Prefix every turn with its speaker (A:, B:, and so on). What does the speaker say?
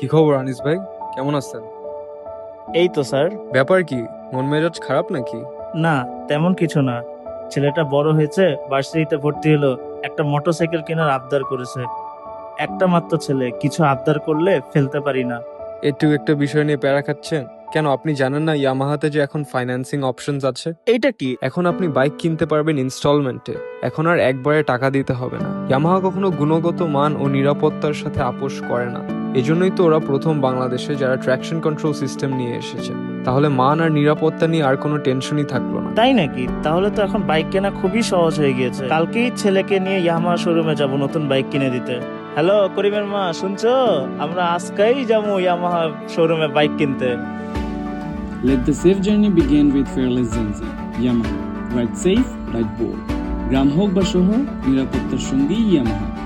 A: কি খবর আনিস ভাই, কেমন আছেন?
B: এই তো স্যার।
A: ব্যাপার কি, মন মেজাজ খারাপ নাকি?
B: না, তেমন কিছু না। ছেলেটা বড় হয়েছে, ভার্সিটিতে ভর্তি হলো, একটা মোটরসাইকেল কেনার আবদার করেছে। একটা মাত্র ছেলে, কিছু আবদার করলে ফেলতে পারি না।
A: একটু একটা বিষয় নিয়ে প্যারা খাচ্ছেন কেন? আপনি জানেন না ইয়ামাহাতে যে এখন ফাইন্যান্সিং অপশনস আছে?
B: এইটা কি?
A: এখন আপনি বাইক কিনতে পারবেন ইনস্টলমেন্টে। এখন আর একবারে টাকা দিতে হবে না। ইয়ামাহা কখনো গুণগত মান ও নিরাপত্তার সাথে আপোষ করে না। এজন্যই তো ওরা প্রথম বাংলাদেশে যারা ট্র্যাকশন কন্ট্রোল সিস্টেম নিয়ে এসেছে। তাহলে মান আর নিরাপত্তা নিয়ে আর কোনো টেনশনই থাকলো না।
B: তাই নাকি? তাহলে তো এখন বাইক কেনা খুবই সহজ হয়ে গিয়েছে। কালকেই ছেলেকে নিয়ে ইয়ামাহা শোরুমে যাব নতুন বাইক কিনে দিতে। হ্যালো করিমের মা, শুনছো? আমরা আজকেই যাবো ইয়ামাহা শোরুমে বাইক কিনতে।
C: Let the safe journey begin with Fearless Gen Z. Yamaha. Ride safe, ride bold. গ্রাম হোক বা শহর, নিরাপত্তার সঙ্গী ইয়ামাহা।